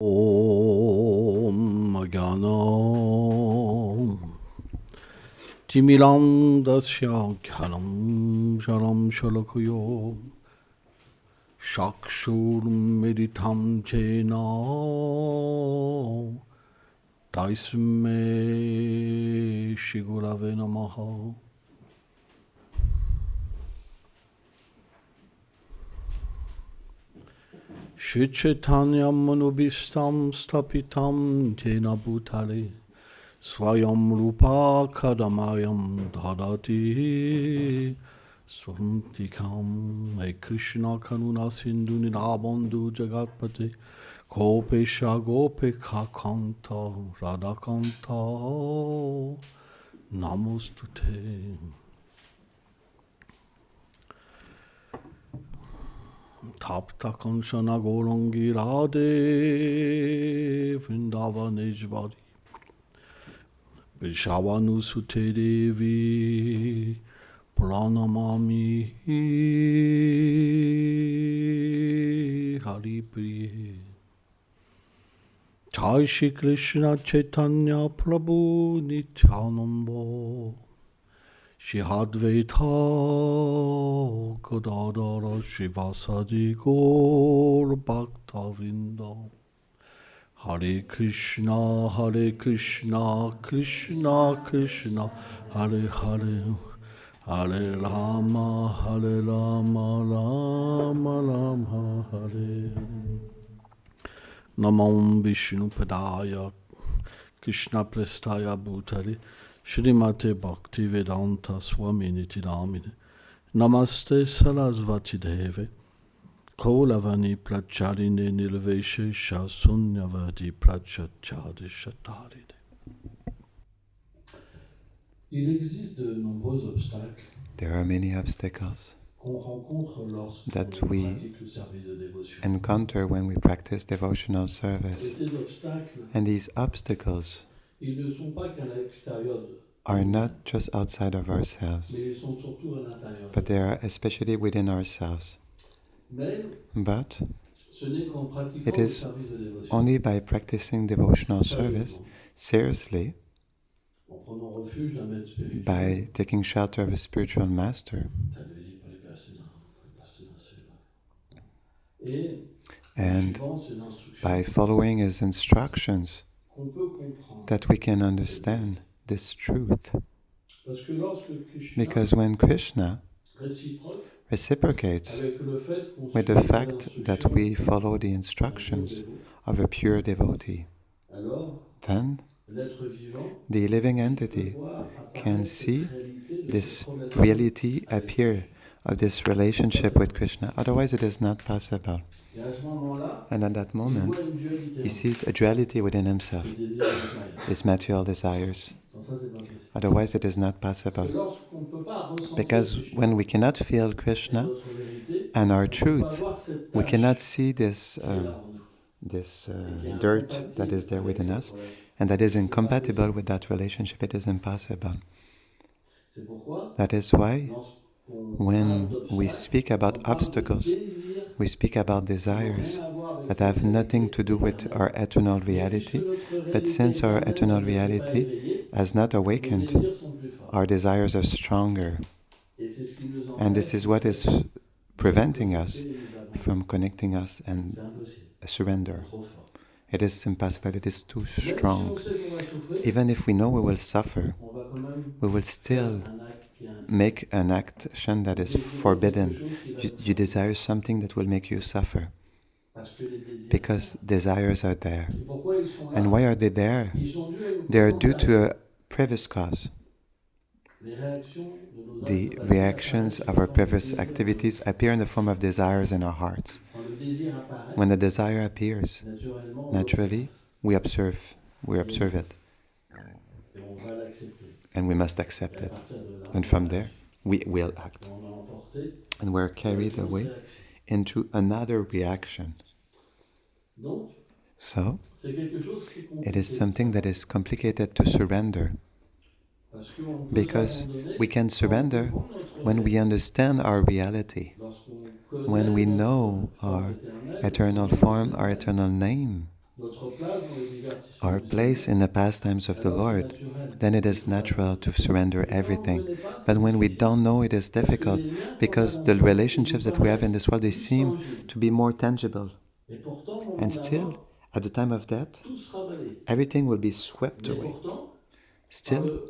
Om Ganam Timiram Dasya Ghanam Jaram Shalakayo Shakshur Meditam Jena Taisme Shigurave Namaha. Shri Chaitanya Manubhistam Stapitam Jena Bhutale Swayam Rupa Kadamayam Dharati Swantikam. Hey Krishna Karuna Sindhu Nilabandhu Jagatpate Gopesha Gopeka Kanta Radhakanta Namostute. Tapta Kanshana Gorangi Radhe Vrindavaneshvari Vishavanu Sute Devi Pranamami Hari Priye. Jai Shri Krishna Chaitanya Prabhu Nityananda Shri Advaita Gadadara Shivasadi Gaur Bhakta Vrinda. Hare Krishna, Krishna Krishna, Hare Hare, Hare Rama, Rama Rama, Hare. Namam Vishnu Padaya, Krishna Prestaya Bhutale, Shrimate Bhakti Vedanta Swami Nitidamine, Namaste Sarasvati Deve, Kolavani Pracharine Nilveshe Shasunyavadi Prachachadi Shataride. There are many obstacles that we encounter when we practice devotional service. And these obstacles are not just outside of ourselves, but they are especially within ourselves. But it is only by practicing devotional service seriously, by taking shelter of a spiritual master, and by following his instructions, that we can understand this truth. Because when Krishna reciprocates with the fact that we follow the instructions of a pure devotee, then the living entity can see this reality appear of this relationship with Krishna. Otherwise it is not possible. And at that moment, he sees a duality within himself, his material desires. Otherwise it is not possible. Because when we cannot feel Krishna and our truth, we cannot see this dirt that is there within us, and that is incompatible with that relationship. It is impossible. That is why when we speak about obstacles, we speak about desires that have nothing to do with our eternal reality, but since our eternal reality has not awakened, our desires are stronger. And this is what is preventing us from connecting us and surrender. It is impossible, it is too strong. Even if we know we will suffer, we will still make an action that is forbidden. You desire something that will make you suffer, because desires are there. And why are they there? They are due to a previous cause. The reactions of our previous activities appear in the form of desires in our hearts. When the desire appears, naturally, we observe it. And we must accept it. And from there, we will act. And we're carried away into another reaction. So, it is something that is complicated to surrender. Because we can surrender when we understand our reality, when we know our eternal form, our eternal name, our place in the pastimes of the Lord, then it is natural to surrender everything. But when we don't know, it is difficult because the relationships that we have in this world, they seem to be more tangible. And still, at the time of death, everything will be swept away. Still,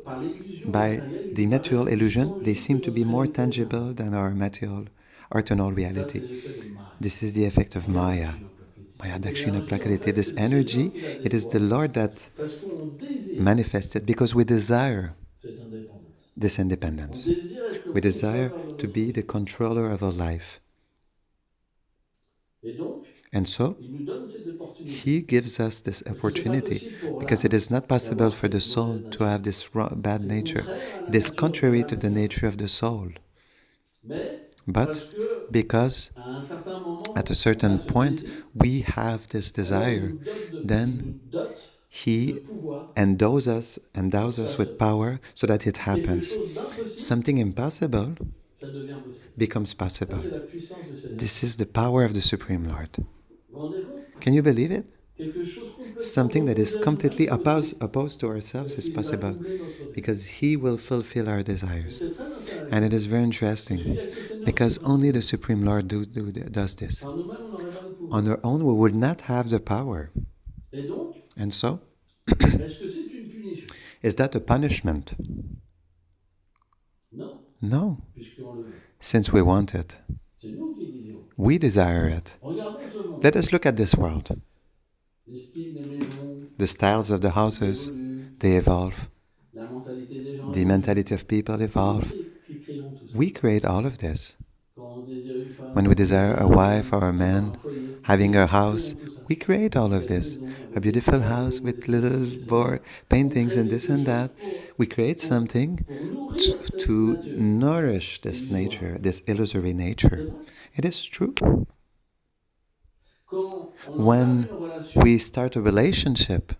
by the material illusion, they seem to be more tangible than our material, our eternal reality. This is the effect of Maya. Maya Dakshina Prakriti. This energy, it is the Lord that manifested because we desire this independence. We desire to be the controller of our life. And so, He gives us this opportunity because it is not possible for the soul to have this bad nature. It is contrary to the nature of the soul. But because at a certain point we have this desire, then He endows us with power so that it happens. Something impossible becomes possible. This is the power of the Supreme Lord. Can you believe it? Something that is completely opposed to ourselves is possible because He will fulfill our desires. And it is very interesting because only the Supreme Lord does this. On our own, we would not have the power. And so, is that a punishment? No, since we want it. We desire it. Let us look at this world. The styles of the houses, they evolve. The mentality of people evolve. We create all of this. When we desire a wife or a man, having a house, we create all of this. A beautiful house with little paintings and this and that. We create something to nourish this nature, this illusory nature. It is true. When we start a relationship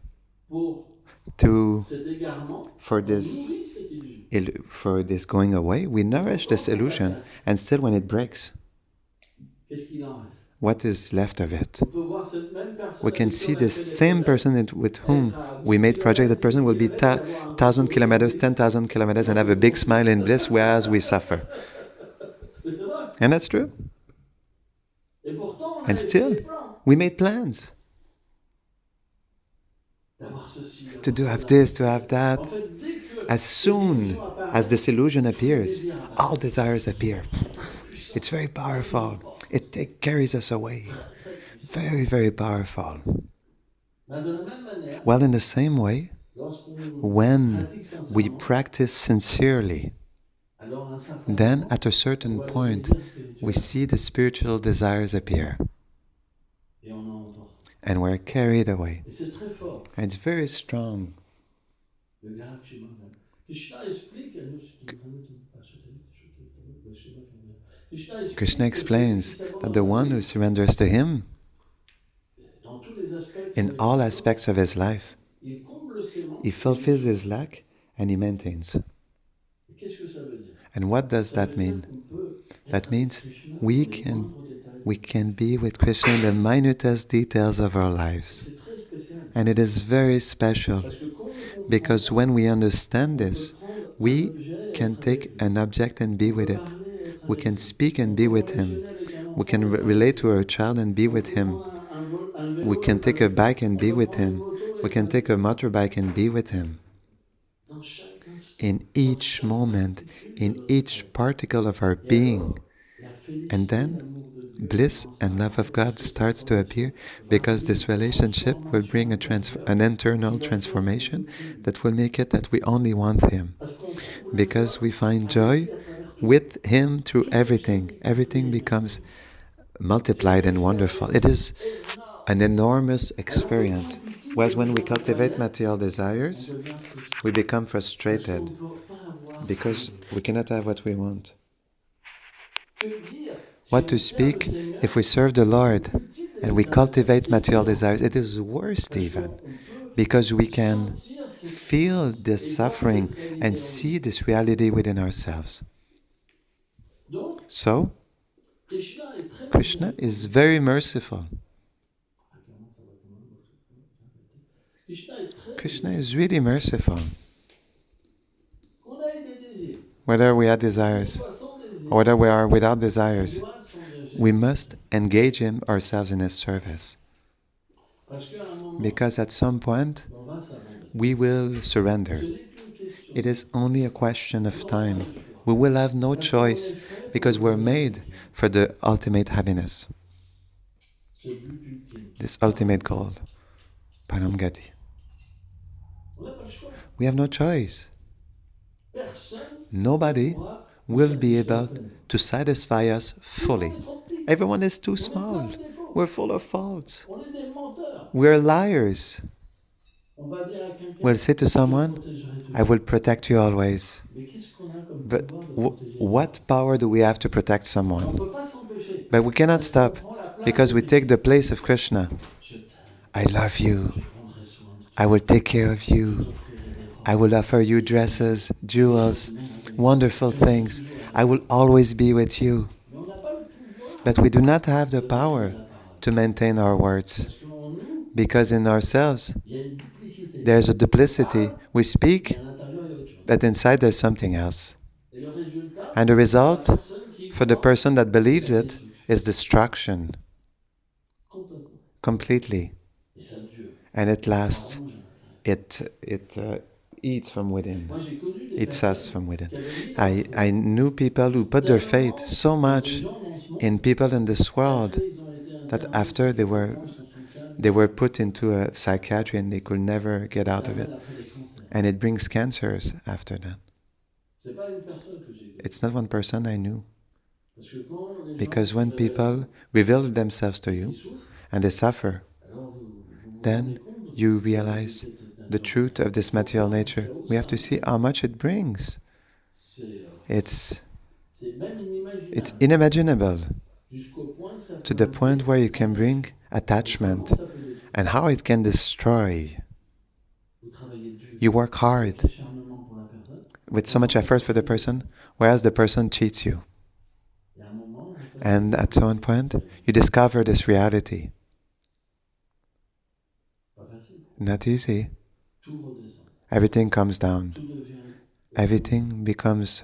for this going away, we nourish this illusion, and still when it breaks, what is left of it? We can see the same person with whom we made project. That person will be 1,000 kilometers, 10,000 kilometers, and have a big smile in bliss, whereas we suffer. And that's true. And still, we made plans to have this, to have that. As soon as this illusion appears, all desires appear. It's very powerful. It carries us away. Very, very powerful. Well, in the same way, when we practice sincerely, then at a certain point, we see the spiritual desires appear. And we're carried away. And it's very strong. Krishna explains that the one who surrenders to Him in all aspects of his life, he fulfills his lack and he maintains. And what does that mean? That means we can be with Krishna in the minutest details of our lives. And it is very special because when we understand this, we can take an object and be with it. We can speak and be with him. We can relate to our child and be with him. We can take a bike and be with him. We can take a motorbike and be with him. In each moment, in each particle of our being. And then bliss and love of God starts to appear because this relationship will bring an internal transformation that will make it that we only want Him. Because we find joy with Him through everything. Everything becomes multiplied and wonderful. It is an enormous experience. Whereas when we cultivate material desires, we become frustrated because we cannot have what we want. What to speak if we serve the Lord and we cultivate material desires? It is worse even, because we can feel this suffering and see this reality within ourselves. So, Krishna is very merciful. Krishna is really merciful. Whether we have desires or whether we are without desires, we must engage him ourselves in his service. Because at some point, we will surrender. It is only a question of time. We will have no choice because we're made for the ultimate happiness, this ultimate goal, Param Gati. We have no choice. Nobody will be able to satisfy us fully. Everyone is too small. We're full of faults. We're liars. We'll say to someone, I will protect you always. But what power do we have to protect someone? But we cannot stop because we take the place of Krishna. I love you. I will take care of you. I will offer you dresses, jewels, wonderful things. I will always be with you. But we do not have the power to maintain our words because in ourselves there's a duplicity. We speak, but inside there's something else. And the result for the person that believes it is destruction. Completely. And it lasts. It eats from within. Eats us from within. I knew people who put their faith so much in people in this world that after they were put into a psychiatry and they could never get out of it. And it brings cancers after that. It's not one person I knew. Because when people reveal themselves to you and they suffer, then you realize the truth of this material nature. We have to see how much it brings. It's unimaginable to the point where it can bring attachment and how it can destroy. You work hard with so much effort for the person, whereas the person cheats you. And at some point, you discover this reality. Not easy. Everything comes down. Everything becomes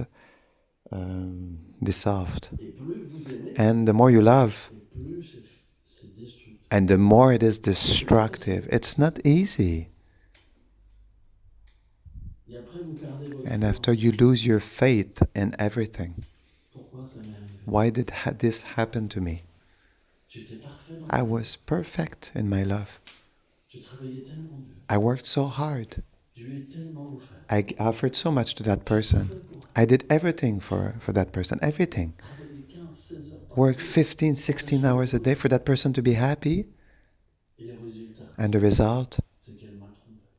dissolved. And the more you love, and the more it is destructive. It's not easy. And after you lose your faith in everything. Why did this happen to me? I was perfect in my love. I worked so hard. I offered so much to that person. I did everything for that person, everything. Worked 15, 16 hours a day for that person to be happy. And the result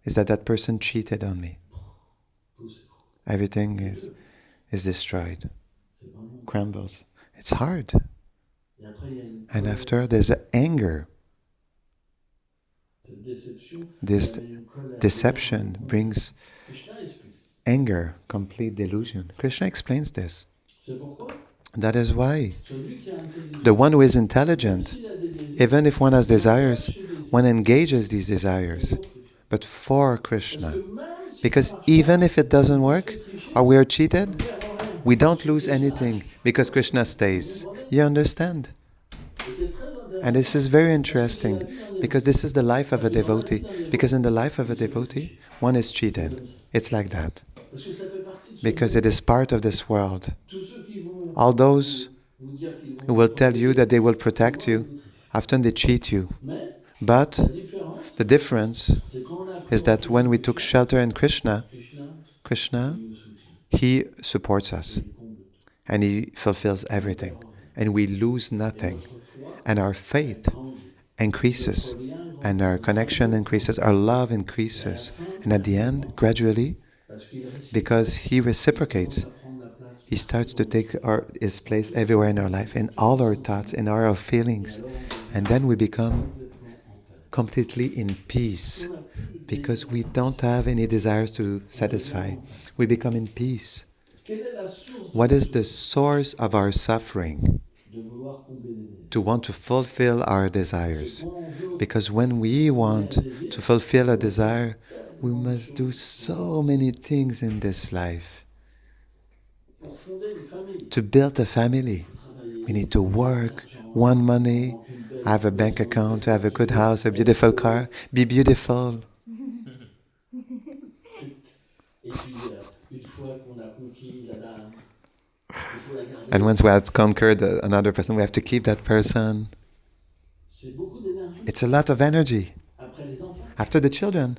is that that person cheated on me. Everything is destroyed, crumbles. It's hard. And after there's an anger. This deception brings anger, complete delusion. Krishna explains this. That is why the one who is intelligent, even if one has desires, one engages these desires, but for Krishna. Because even if it doesn't work, or we are cheated, we don't lose anything because Krishna stays. You understand? And this is very interesting because this is the life of a devotee. Because in the life of a devotee, one is cheated. It's like that. Because it is part of this world. All those who will tell you that they will protect you, often they cheat you. But the difference is that when we took shelter in Krishna, He supports us. And He fulfills everything. And we lose nothing. And our faith increases. And our connection increases. Our love increases. And at the end, gradually, because He reciprocates, He starts to take His place everywhere in our life, in all our thoughts, in all our feelings. And then we become completely in peace. Because we don't have any desires to satisfy. We become in peace. What is the source of our suffering? To want to fulfill our desires. Because when we want to fulfill a desire, we must do so many things in this life. To build a family, we need to work, want money, have a bank account, have a good house, a beautiful car, be beautiful. And once we have conquered another person, we have to keep that person. It's a lot of energy. After the children,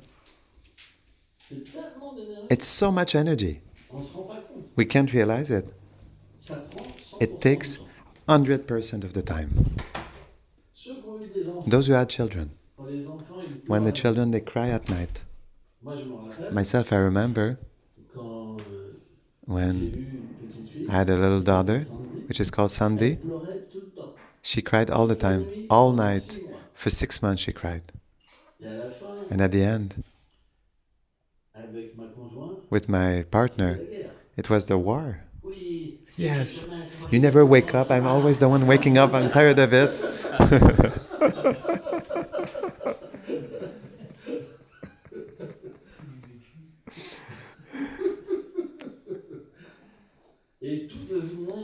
it's so much energy. We can't realize it. It takes 100% of the time. Those who had children, when the children, they cry at night. Myself, I remember when I had a little daughter, which is called Sandy. She cried all the time, all night. For 6 months she cried. And at the end, with my partner, it was the war. Yes, you never wake up. I'm always the one waking up. I'm tired of it.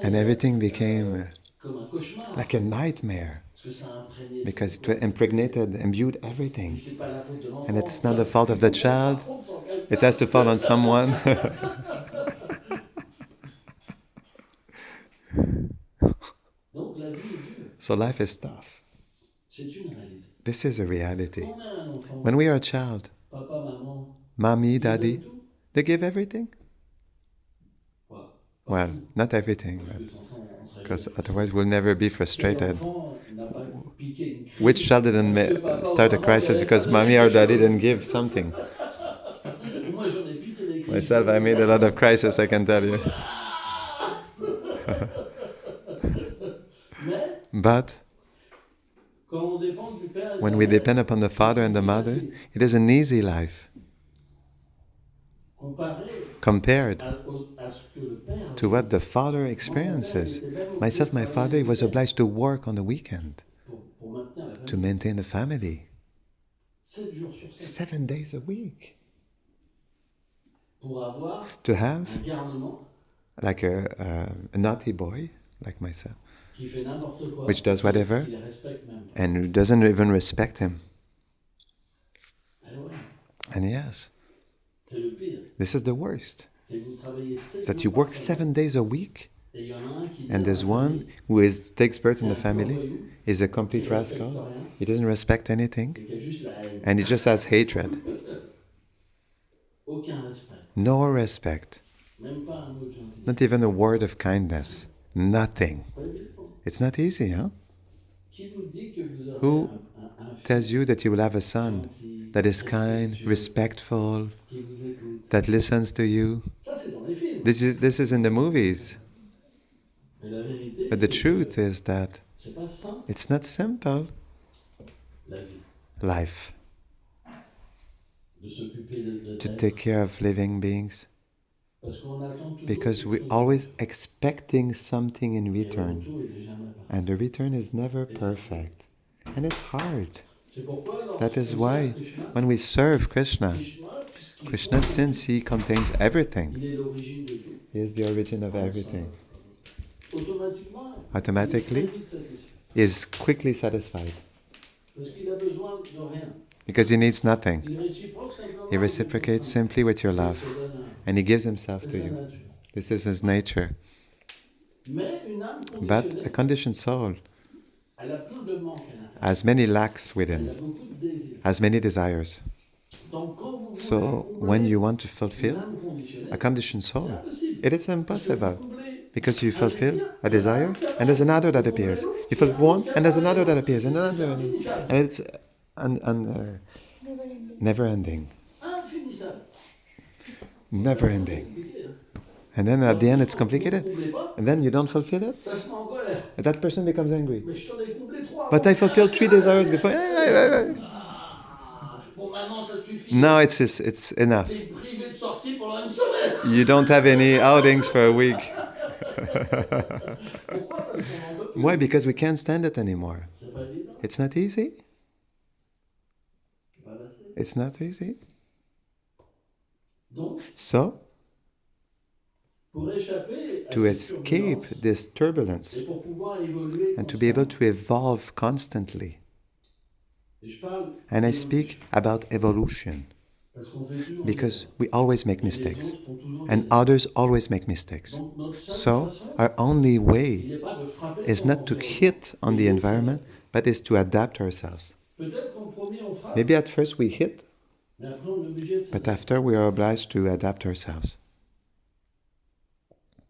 And everything became like a nightmare because it impregnated, imbued everything. And it's not the fault of the child. It has to fall on someone. So life is tough. This is a reality. When we are a child, mommy, daddy, they give everything. Well, not everything, because otherwise we'll never be frustrated. Which child didn't start a crisis because mommy or daddy didn't give something? Myself, I made a lot of crises, I can tell you. But when we depend upon the father and the mother, it is an easy life compared to what the father experiences. Myself, my father, he was obliged to work on the weekend to maintain the family. 7 days a week. To have like a naughty boy like myself, which does whatever and who doesn't even respect him. And yes, this is the worst. Is that you work 7 days a week, and there's one who takes birth in the family, is a complete rascal, he doesn't respect anything, and he just has hatred. No respect. Not even a word of kindness. Nothing. It's not easy, huh? Who tells you that you will have a son that is kind, respectful, that listens to you? This is in the movies. But the truth is that it's not simple. Life. To take care of living beings. Because we're always expecting something in return. And the return is never perfect. And it's hard. That is why when we serve Krishna, since he contains everything, he is the origin of everything, automatically he is quickly satisfied. Because he needs nothing. He reciprocates simply with your love. And he gives himself to you. This is his nature. But a conditioned soul has many lacks within, has many desires. So when you want to fulfill a conditioned soul, it is impossible. Because you fulfill a desire, and there's another that appears. You fulfill one, and there's another that appears, and another. And it's never ending. Never ending. And then at the end it's complicated. And then you don't fulfill it. And that person becomes angry. But I fulfilled 3 desires before. No, it's enough. You don't have any outings for a week. Why? Because we can't stand it anymore. It's not easy. It's not easy. Donc, So, pour échapper à to cette escape turbulence this turbulence et pour pouvoir évoluer and to be able constamment, to evolve constantly, et je parle and I d'évolution, speak about evolution parce qu'on fait toujours une because erreur, we always make et les mistakes, autres font toujours des and erreurs. others always make mistakes. Donc notre seule So, façon, our only il way n'est pas de frapper is sur not to l'environnement, hit on mais the il est de environment, s'adapter. but is to adapt ourselves. Peut-être qu'en premier on frappe, Maybe at first we hit, mais après on est obligé de but s'adapter. after we are obliged to adapt ourselves.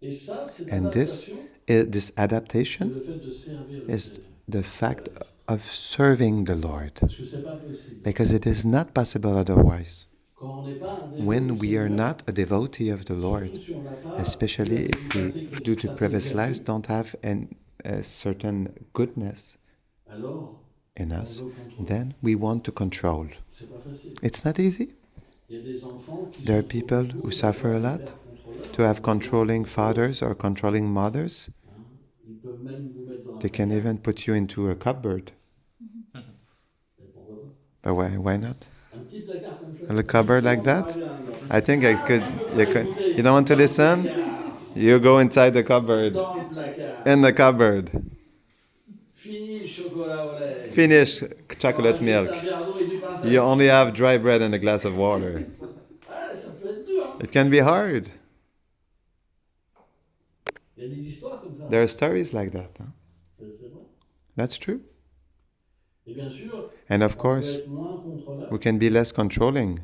Et ça, cette And this adaptation, c'est adaptation le fait de servir le is Seigneur. the fact of serving the Lord, Parce que c'est pas possible. because it is not possible otherwise. Quand on n'est pas un dévot When du we are Seigneur, not a devotee of the surtout Lord, si on n'a pas especially eu if we, due to previous lives, don't have a certain goodness alors in on us, veut contrôler. then we want to control. C'est pas facile. It's not easy. Il y a des enfants qui There are souffrent people beaucoup who suffer a d'avoir des lot, pères contrôleurs, to have des controlling mères fathers or controlling mothers. hein. Ils peuvent même vous mettre dans un They can placard. even put you into a cupboard. Et pourquoi pas? But why not? Un petit placard comme ça. A little cupboard like On that? parle bien, alors. I think I could. Tu peux You pas could. écouter. You don't want to Dans le listen? placard. You go inside the cupboard. Dans le placard. In the cupboard. Fini le chocolat au lait. Finish chocolate Il y aura milk. juste un verre d'eau et du pain sec. You only have dry bread and a glass of water. Ouais, ça peut être dur. Hein. It can be hard. Il y a des histoires comme ça. There are stories like that. Huh? C'est vrai. That's true. Et bien sûr, And of on peut course, être moins contrôlable, we can be less controlling.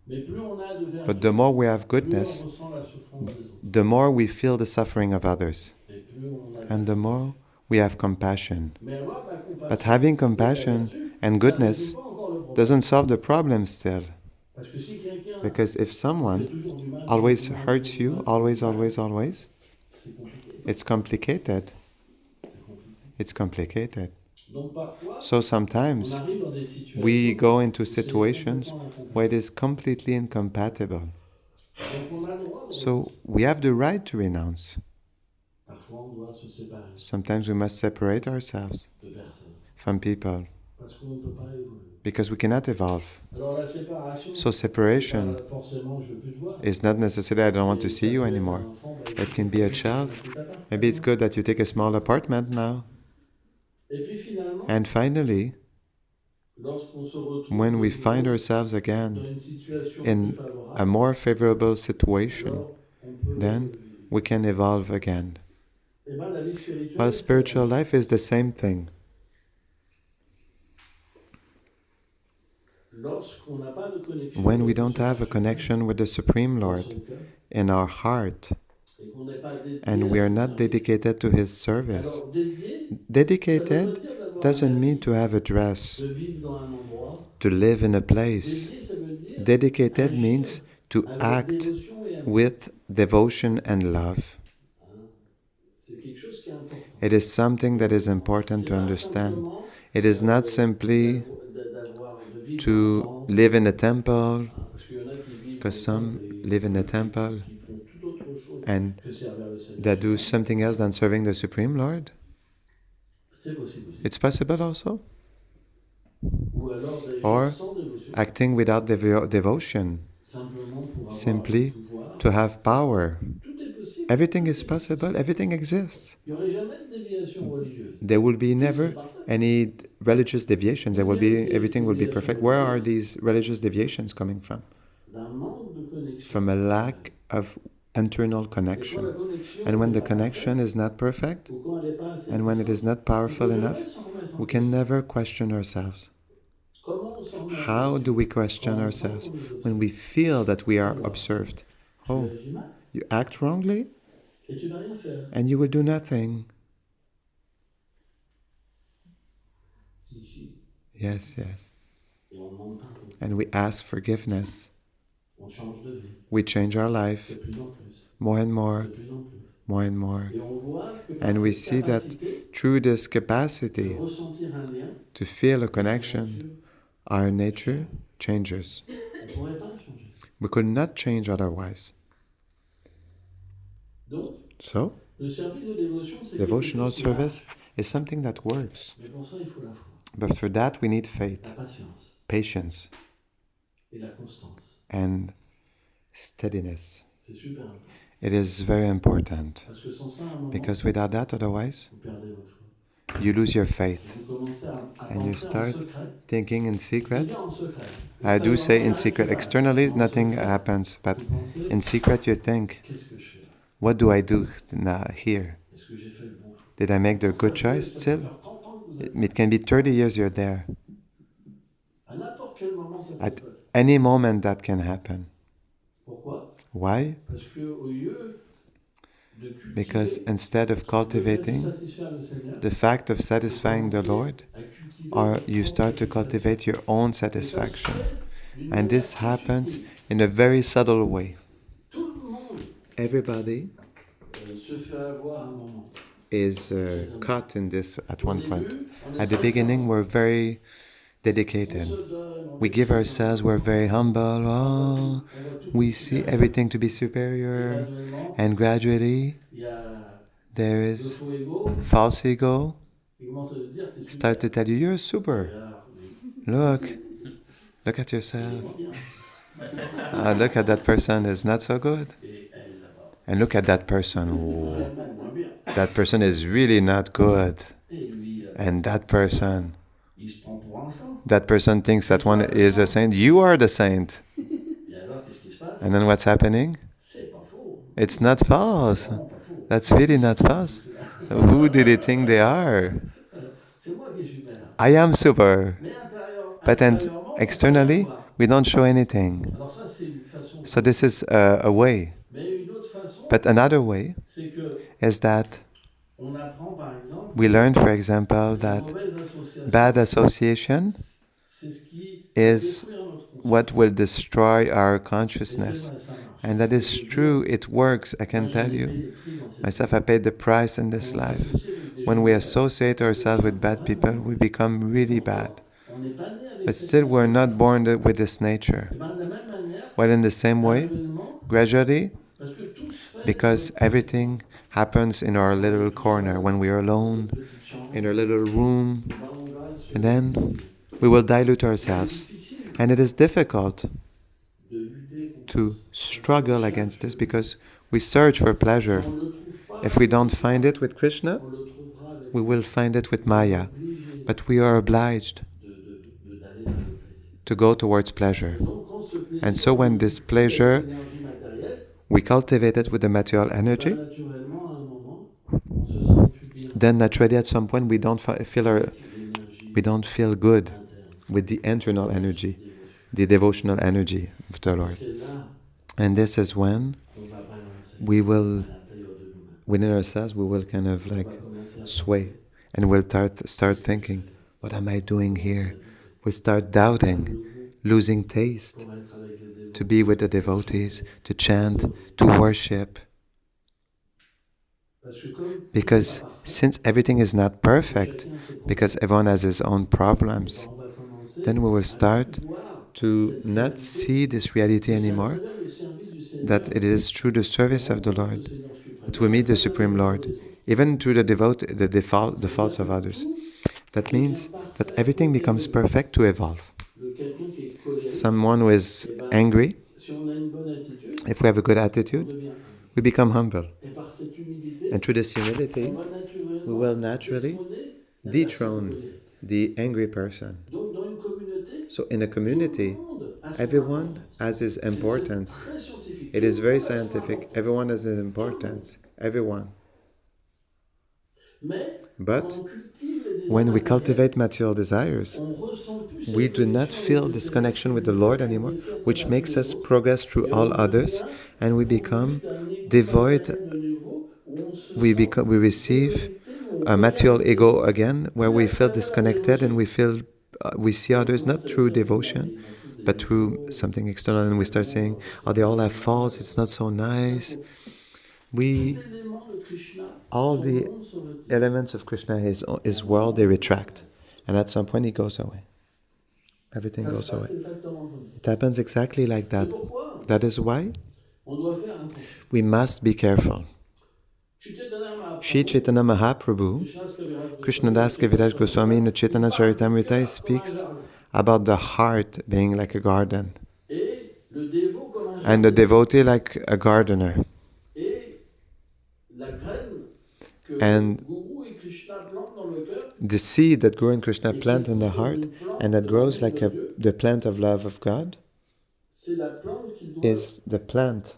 mais plus on a de vertu, But the more we have plus goodness, on ressent la souffrance des autres. the more we feel the suffering of others. Et plus on a And the more we have compassion. Mais avoir de la compassion But having et de la compassion vertu, and ça ne goodness résout pas encore le problème. doesn't solve the problem still. Parce que si quelqu'un Because if fait someone toujours du mal, always toujours du mal, hurts toujours du you, mal, always, toujours du mal, always, c'est compliqué. it's complicated. C'est compliqué. It's complicated. Donc parfois, So on sometimes arrive dans des situations we go into où c'est situations complètement incompatible. where it is completely incompatible. Donc on a le droit de So renoncer. we have the right to renounce. Parfois on doit se séparer Sometimes we must separate ourselves de personnes from people parce qu'on ne peut pas évoluer. because we cannot evolve. Alors la séparation, So separation c'est pas forcément je veux plus te voir. is not necessarily I don't want to Et see ça you peut être anymore. un enfant, bah, It écoute, can be a c'est child. un petit papa. Maybe it's good that you take a small apartment now. Et puis finalement, And finally, lorsqu'on se retrouve when we de nouveau find ourselves dans again une situation in plus favorable, a more favorable situation, alors on peut then évoluer. we can evolve again. Eh ben, la vie spirituelle, Well, c'est spiritual la même life is the same thing. chose. Lorsqu'on n'a pas de connexion When we avec le don't have a Seigneur connection with the Supreme dans Lord son cœur, in our heart, et qu'on n'est pas dédié and à we are son not service, dedicated to His service, alors dédié, ça veut pas dedicated dire d'avoir doesn't un mean habit, to have a dress, de vivre dans un endroit. to live in a place. Dédié, ça veut dire Dedicated agir means to avec act dévotion et amour. with devotion and love. Hein. C'est quelque chose qui est important. It is something that is important C'est to pas understand. simplement It is not simply de vivre to dans un temple, live in a temple, hein, parce qu'il y en a qui vivent because dans le some temple et live in a temple qui font tout autre chose and que servir le Seigneur. that do something else than serving the Supreme Lord. C'est possible aussi. It's possible also. Ou alors des Or gens sans dévotion, acting without devotion, simplement pour avoir simply le pouvoir. to have power. Tout est possible. Everything is possible, everything exists. Il n'y aurait jamais de déviation religieuse. There will be never C'est parfait. any religious deviations. There will be everything will be perfect. Where are these religious deviations coming from? D'un manque de connexion. From a lack of internal Et quand la connection. connexion And when n'est the pas connection is not perfect, parfaite, ou quand elle n'est pas assez and when it is puissante, not on powerful peut jamais enough, s'en remettre en we question. can never question ourselves. Comment on s'en remet en How question do we question quand on ourselves? sent qu'on nous When observe? we feel that we are Alors, observed. Tu Oh, agis mal you act wrongly et tu vas rien faire. and you will do nothing. Si, si. Yes, yes. Et on demande pardon. And we ask forgiveness. On change de vie. We change our De life plus en plus. more and more, De plus en plus. more and more. Et on voit que par And we cette see that capacité through this de capacity ressentir un lien, to feel a notre connection, nature, our nature changes. on ne pourrait pas changer. We could not change otherwise. Donc, So, le service de dévotion, c'est devotional quelque chose qui marche. service is something that works. Mais pour ça, il faut la foi, But for that, we need la faith, patience. patience. et la constance. and steadiness. C'est super important. It is very important Parce que sans ça, à un moment, because without that, otherwise, vous perdez votre foi. you lose your Et faith vous commencez à and you penser en start secret. thinking in Je dis secret. bien en secret. I do say in Extérieurement, il y a rien qui secret. va. Externally, Mais en nothing secret, happens, but vous pensez, in secret, you think, qu'est-ce que je fais là? what do I do here? Est-ce que j'ai fait le bon choix? Did I make the good choice Ça peut still? faire 30 ans que vous êtes It can be 30 years you're there. à n'importe quel moment, ça peut At se passer. any moment that can happen. Pourquoi? Why? Parce qu'au lieu de Because cultiver instead of le fait de cultivating satisfaire le Seigneur, the fact of vous satisfying the commencez Lord, à cultiver or votre you propre start to satisfaction. cultivate your own Et ça se satisfaction. fait d'une And this manière très happens subtile. in a very subtle way. Tout le monde Everybody se fait avoir à un moment. is caught in this at Au one début, point. on est At the très beginning, fort. we're very On dedicated. se donne, on We est give très ourselves, fort. we're very humble. On voit Oh, tout we est see supérieur. everything to be Et superior. graduellement, And gradually, il y a there le is faux ego false ego qui commence à te dire t'es start to super. tell you, you're Et super. alors, Look at il est yourself. moins bien. Look at that person is not so good. Et elle là-bas, And look at that person. Oh, vraiment moins bien. that person is really not good. Et lui, And that person, il se prend pour un saint. that person thinks that one is a saint. You are the saint. Et alors, qu'est-ce qui se passe? And then what's happening? C'est pas faux. It's not C'est false. vraiment pas faux. That's really not false. Who do they think they are? C'est moi qui suis super. I am super. Mais But intérieurement, externally, we don't show anything. alors ça, c'est une façon. So this is a way. Mais une autre façon, But another way c'est que is that on apprend, par exemple, we learn, for example, la that mauvaise association, bad association c'est ce qui is détruit notre conscience. what will destroy our Et c'est consciousness. vrai, ça marche. And that is true, it works, I can Moi, tell j'en ai you. payé le prix dans cette Myself, I paid the price in this On life. s'associe avec des When gens we mauvais. associate ourselves with bad people, we become really bad. On n'est pas né avec But cette still, we're nature. not born with this nature. Eh ben, de la même manière, Well, in the same way, graduellement, gradually, parce que tout se fait because dans everything happens in our little corner, when we are alone, notre petite chambre, in our little room, eh ben, on va se and then we will dilute ourselves. C'est difficile And it is difficult de lutter contre to ça. struggle against this because we search for pleasure. Si on ne le trouve pas, If we don't find it with Krishna, on le trouvera avec we will find it with Maya. obligé But we are obliged d'aller dans le plaisir. to go towards pleasure. Et donc, quand ce plaisir And so when this pleasure, avec l'énergie matérielle, we cultivate it with the material ben, energy, naturellement, à un moment, on se sent plus bien then naturally at some point we don't feel avec l'énergie we don't feel good interne, with the internal energy, dévotion. the devotional energy of the Lord. C'est là And this is when qu'on va balancer we will, à l'intérieur de nous-mêmes. within ourselves, we will kind of On like va commencer à sway and we'll start thinking, what am I doing here? We start doubting, losing taste, pour être avec les dévots. to be with the devotees, to chant, to worship. Parce que comme tout Because n'est pas parfait, since everything is not perfect, chacun a ses because everyone has his own problems, problèmes, on va commencer then we will à start voir to cette not réalité see this reality que c'est à anymore, travers le service du Seigneur that it is through the service of the qu'on rencontre Lord le Seigneur suprême. that we meet the Supreme Lord, Les autres. even through the faults of C'est-à-dire others. que That tout means devient that parfait everything pour becomes évoluer. perfect to evolve. Quelqu'un qui est colérique, Someone who is eh ben, angry, si on a une bonne attitude, if we have a good on attitude, devient humble. we become humble. Et par cette humilité, And through this on humility, va naturellement we will naturally détrôner la dethrone personne colérique. the angry person. Donc dans une communauté, So in a tout community, le monde a son everyone importance. has his C'est importance. très scientifique. It Tout is le very monde a son scientific. importance. Everyone has his importance. Everyone. Mais But quand on cultive les désirs when we matériels, cultivate material desires, on ressent plus we cette do not connexion feel avec le this Seigneur connection with the qui Lord nous anymore, fait progresser à which travers makes les us autres. progress through Et all on others, devient and we pourvu become d'un ego devoid. matériel de nouveau où on se We sent receive déconnecté, où on a material regarde les ego autres again, where plus we à feel travers la disconnected and dévotion. we see On others commence not à through dire, devotion, ils ont tous des but through défauts, something external, and we start saying, oh, they all have faults, it's not so nice. We, Tout l'élément de Krishna, all son the monde se retire. elements of Krishna, his world, they retract. And at some point, he goes away. Everything Ça se goes passe away. exactement comme ça. It happens exactly like C'est that. pourquoi That is why on doit faire attention. we must be careful. Shri Chaitanya Mahaprabhu, Krishnadas Kaviraj Goswami in the Chaitanya Charitamrita speaks about the heart being like a garden. dévot comme un and the jardinier. devotee like a gardener. Et la graine que And Guru et Krishna plantent dans le cœur the seed that Guru and Krishna et qui plant in the pousse comme heart une and plante that de grows l'amour like de Dieu, the plant of love of God c'est la plante qu'ils doivent is the plant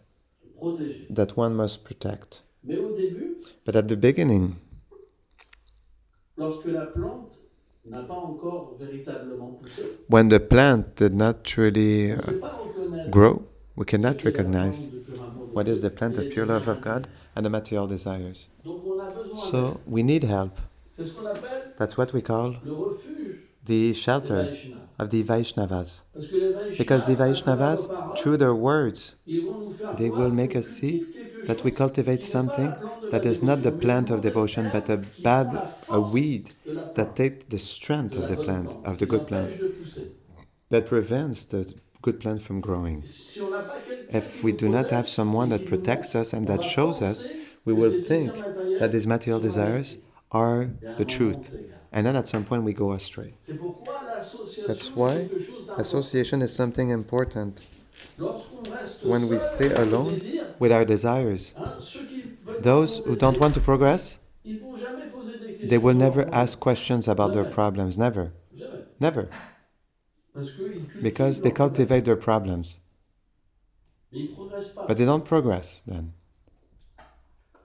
protéger. that one must protect. Mais au début, But at the beginning, lorsque la plante n'a pas encore véritablement poussé, when the plant did not truly on ne sait pas reconnaître grow, we ce cannot qu'est la recognize plante de pur amour de what is Dieu the et plant of les pure love of désirs God impies. and the material desires. Donc on a besoin So d'aide. we need help. C'est ce qu'on appelle That's what we call le refuge the des shelter Vaishnavas. of the Vaishnavas. Parce que les Because the Vaishnavas, à travers leurs Vaishnavas, through paroles, their words, ils vont nous faire they will voir make qu'on us see cultive quelque that we chose cultivate qui n'est pas la something plante de la that is not the dévotion, mais une plant of mauvaise devotion, but a herbe qui prend la a force weed de la that plante, takes the strength de of la the bonne plant, plante, of the qui good plant, l'empêche de pousser. that prevents the good plant from growing. Et si on n'a pas quelqu'un If qui we nous do not have protège someone et that qui nous protects montre, us and on that va shows us, penser we que will ces désirs think that matériels these material sont la desires vérité. are Et à the un moment, on truth. s'égare. And then at some point we go astray. C'est pourquoi That's l'association est why quelque chose d'important. association is something important. Lorsqu'on reste When we seul stay avec nos alone désirs, with our desires, ceux qui veulent pas those who don't progresser, want to progress, ils vont jamais poser des they questions will sur leurs never problèmes. ask questions about their Jamais. problems. Never. Jamais. Never. Parce qu'ils cultivent Because they leurs problèmes. cultivate their problems. Mais ils ne progressent pas. But they don't progress then.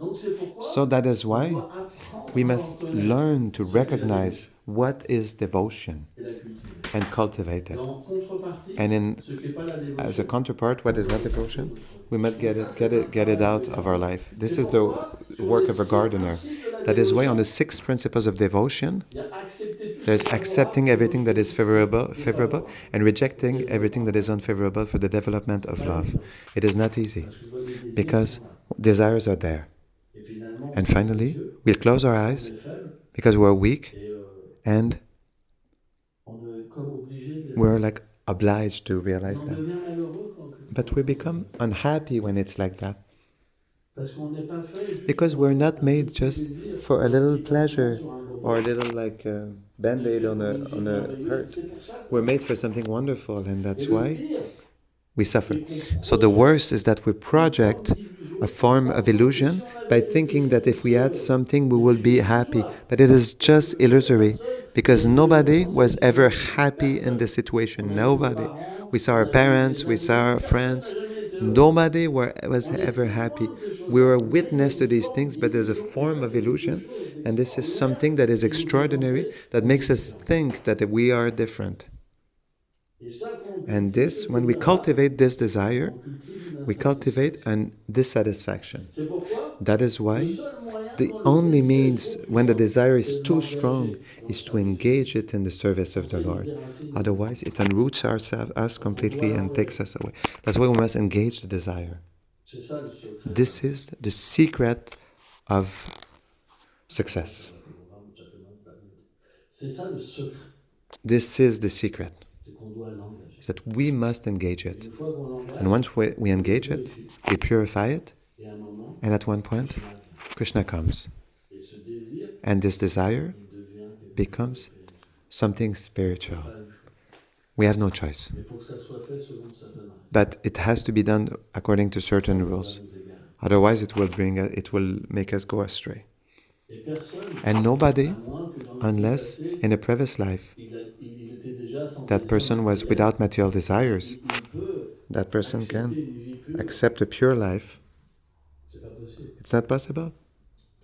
Donc c'est pourquoi So that is on why doit apprendre we à must reconnaître learn to ce qu'est la recognize what is devotion dévotion et la cultiver. and cultivate Et it. en contrepartie, And in ce qu'est pas la dévotion, as a counterpart, what is not devotion, we must Donc ça, c'est un get it travail out de of our garde. life. This C'est is the pourquoi, sur work les of a 6 gardener. principes de la That is why on dévotion, the 6 principles of devotion, il y a accepter tout ce there's qui est accepting favorable everything that pour is favorable, défavorable. and rejecting everything that is unfavorable for the development of love. It is not easy Parce que quand les désirs because sont là. desires are there. Et finalement, And on ferme les finally, yeux, we'll close our on eyes est faible because we're weak et and on est comme obligé de les we're avoir. like obliged to Et realize on them. devient malheureux But we become unhappy when it's like that parce qu'on n'est pas fait juste because pour we're not un made petit just plaisir, for a un little petit pleasure pansement sur un beau or a bord. little like On est band-aid fait on pour a une vie on a merveilleuse, hurt. c'est pour ça qu'on We're made for something wonderful, and Et that's le why pire, we suffer. c'est qu'on So the projette worst is that we une forme project d'illusion a en form of pensant que illusion si on by avait quelque thinking that if we had chose, something, we mais will c'est be juste happy. illusoire. But it is Parce que just illusory personne because n'a nobody pensé was que ever c'était happy in personne. this On situation. a vu nos Nobody. parents, We saw on our a vu parents, les we amis, saw our personne n'a friends. jamais été heureux. Nobody was On est ever témoin happy. de ces We choses-là. were Mais il y a witness to une these forme things, but there's a d'illusion. Et form ça, of c'est quelque illusion, chose and this is d'extraordinaire something that is qui nous fait extraordinary penser that qu'on est makes us différent. think that we are different. Et ça, quand on And cultive this, ce when we désir-là, cultivate this desire, on cultive une we cultivate insatisfaction. an dissatisfaction. C'est pourquoi That is le why seul moyen the quand le only désir est means trop when the puissant, desire is c'est de too strong l'engager dans le is to service de Dieu. engage it in the service of the C'est Lord. l'idée racine de Otherwise, it unroots us Donc on doit completely and takes l'engager. us away. That's why we must engage the desire. C'est ça le secret. This is the secret of success. C'est ça le secret. This is the secret, C'est qu'on doit l'engager. is that we must engage Et it. une fois qu'on l'engage, And once we on engage le it, purifie. we purify it, Et à un moment, and at one point, Krishna vient. Krishna comes. Et ce désir, And this desire il devient quelque chose becomes de spirituel. something On spiritual. n'a pas le choix. We have no choice. Mais il faut que ça soit fait selon certaines règles. But it has to be done according to certain Ça va rules. nous égarer. Otherwise, it will make us go astray. Et personne, And nobody, à moins que dans le unless passé, in a previous life il était déjà sans that désir person was matériel, without material desires, il peut that person accepter can une vie pure. accept a pure life. C'est pas possible. It's not possible.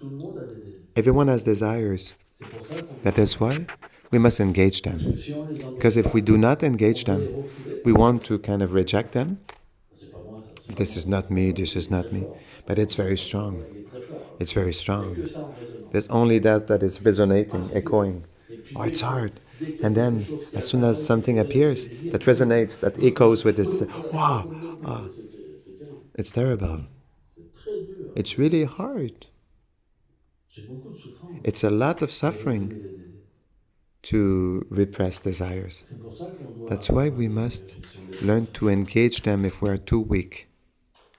Tout le monde a des désirs. Everyone has desires. C'est pour ça qu'on That is why we must engage Parce them. que si on les engage Because if pas, we do not on engage peut les them, refouler. we want to kind of reject them. C'est pas moi, ça. C'est This pas is moi. not me, this is not Très me. fort. But it's very strong. Il est très fort. It's very Il y a strong. que ça en résonance. There's only that is resonating, echoing. Et puis, Oh, it's hard. dès qu'il y a And then, quelque chose qui as soon as apparaît, something c'est appears désir. that resonates, that echoes with this, wow, ah, C'est terrible. it's terrible. C'est très dur. It's really hard. C'est beaucoup de souffrance. It's a lot of de suffering réprimer les désirs. to repress desires. C'est pour ça qu'on doit That's why we apprendre must la définition des learn to engage them if we are too weak.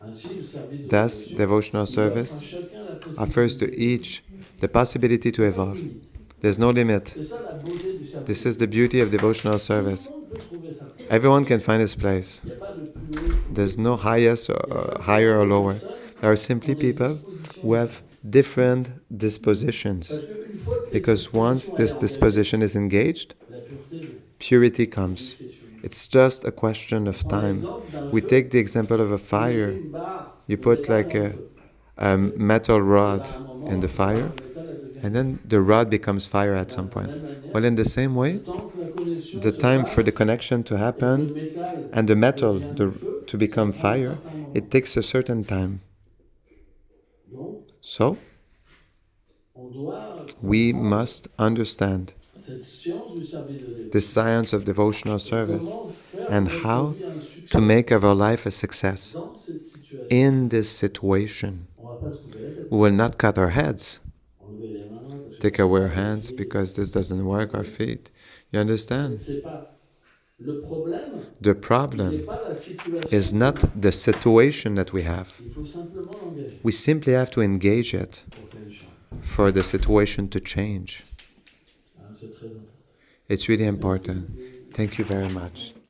Ainsi, le service de Thus, dévotion, devotional il offre à service chacun la offers to possibilité each the possibility to de evolve. limite. There's no limit. C'est ça la beauté du service. This is the beauty of devotional Tout le service. monde peut trouver sa place. Everyone can find his place. Il n'y a pas de plus There's no highest or higher or lower. There are simply people who have different dispositions. Because once this disposition is engaged, purity comes. It's just a question of time. We take the example of a fire. You put like a metal rod in the fire, and then the rod becomes fire at some point. Well, in the same way, the time for the connection to happen and the metal to become fire, it takes a certain time. So, we must understand the science of devotional service and how to make of our life a success. In this situation, we will not cut our heads, take away our hands because this doesn't work, our feet. You understand? The problem is not the situation that we have. We simply have to engage it for the situation to change. It's really important. Thank you very much.